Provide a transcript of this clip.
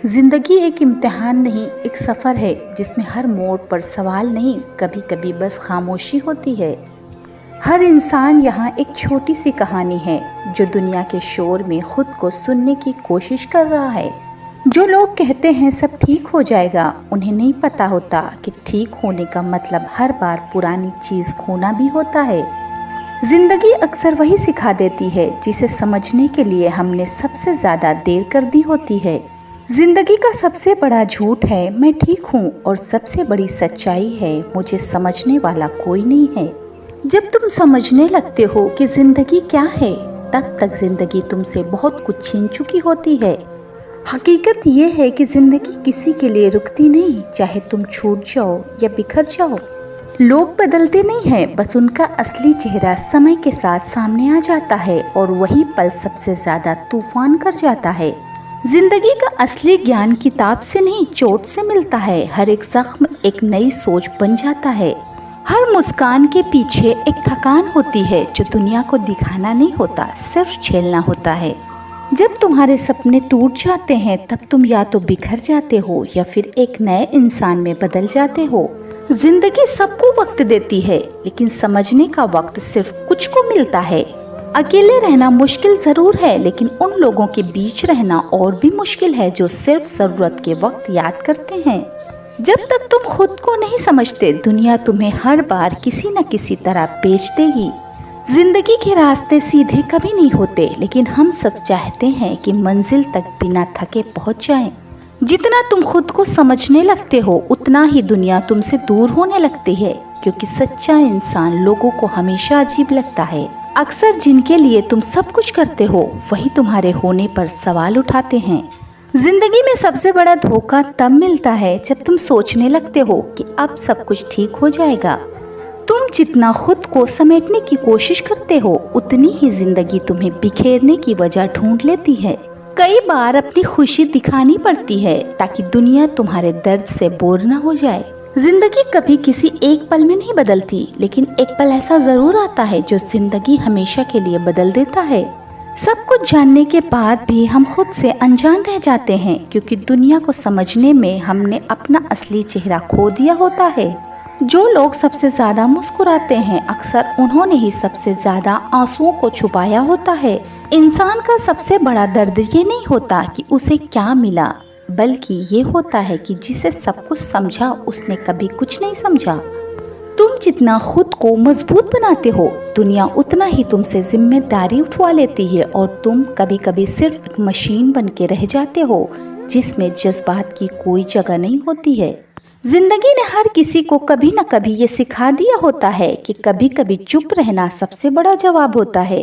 जिंदगी एक इम्तिहान नहीं, एक सफ़र है जिसमें हर मोड़ पर सवाल नहीं, कभी कभी बस खामोशी होती है। हर इंसान यहाँ एक छोटी सी कहानी है जो दुनिया के शोर में खुद को सुनने की कोशिश कर रहा है। जो लोग कहते हैं सब ठीक हो जाएगा, उन्हें नहीं पता होता कि ठीक होने का मतलब हर बार पुरानी चीज़ खोना भी होता है। जिंदगी अक्सर वही सिखा देती है जिसे समझने के लिए हमने सबसे ज़्यादा देर कर दी होती है। जिंदगी का सबसे बड़ा झूठ है मैं ठीक हूँ, और सबसे बड़ी सच्चाई है मुझे समझने वाला कोई नहीं है। जब तुम समझने लगते हो कि जिंदगी क्या है, तब तक जिंदगी तुमसे बहुत कुछ छीन चुकी होती है। हकीकत ये है कि जिंदगी किसी के लिए रुकती नहीं, चाहे तुम छूट जाओ या बिखर जाओ। लोग बदलते नहीं हैं, बस उनका असली चेहरा समय के साथ सामने आ जाता है और वही पल सबसे ज्यादा तूफान कर जाता है। जिंदगी का असली ज्ञान किताब से नहीं, चोट से मिलता है। हर एक जख्म एक नई सोच बन जाता है। हर मुस्कान के पीछे एक थकान होती है जो दुनिया को दिखाना नहीं होता, सिर्फ झेलना होता है। जब तुम्हारे सपने टूट जाते हैं तब तुम या तो बिखर जाते हो या फिर एक नए इंसान में बदल जाते हो। जिंदगी सबको वक्त देती है, लेकिन समझने का वक्त सिर्फ कुछ को मिलता है। अकेले रहना मुश्किल जरूर है, लेकिन उन लोगों के बीच रहना और भी मुश्किल है जो सिर्फ जरूरत के वक्त याद करते हैं। जब तक तुम खुद को नहीं समझते, दुनिया तुम्हें हर बार किसी न किसी तरह बेच देगी। जिंदगी के रास्ते सीधे कभी नहीं होते, लेकिन हम सब चाहते हैं कि मंजिल तक बिना थके पहुंच जाएं। जितना तुम खुद को समझने लगते हो, उतना ही दुनिया तुमसे दूर होने लगती है, क्योंकि सच्चा इंसान लोगों को हमेशा अजीब लगता है। अक्सर जिनके लिए तुम सब कुछ करते हो, वही तुम्हारे होने पर सवाल उठाते हैं। जिंदगी में सबसे बड़ा धोखा तब मिलता है जब तुम सोचने लगते हो कि अब सब कुछ ठीक हो जाएगा। तुम जितना खुद को समेटने की कोशिश करते हो, उतनी ही जिंदगी तुम्हें बिखेरने की वजह ढूंढ लेती है। कई बार अपनी खुशी दिखानी पड़ती है ताकि दुनिया तुम्हारे दर्द से बोर न हो जाए। जिंदगी कभी किसी एक पल में नहीं बदलती, लेकिन एक पल ऐसा जरूर आता है जो जिंदगी हमेशा के लिए बदल देता है। सब कुछ जानने के बाद भी हम खुद से अनजान रह जाते हैं, क्योंकि दुनिया को समझने में हमने अपना असली चेहरा खो दिया होता है। जो लोग सबसे ज्यादा मुस्कुराते हैं, अक्सर उन्होंने ही सबसे ज्यादा आंसुओं को छुपाया होता है। इंसान का सबसे बड़ा दर्द ये नहीं होता कि उसे क्या मिला, बल्कि ये होता है कि जिसे सब कुछ समझा उसने कभी कुछ नहीं समझा। तुम जितना खुद को मजबूत बनाते हो, दुनिया उतना ही तुमसे जिम्मेदारी उठवा लेती है, और तुम कभी कभी सिर्फ एक मशीन बन के रह जाते हो जिसमें जज्बात की कोई जगह नहीं होती है। जिंदगी ने हर किसी को कभी न कभी ये सिखा दिया होता है कि कभी कभी चुप रहना सबसे बड़ा जवाब होता है।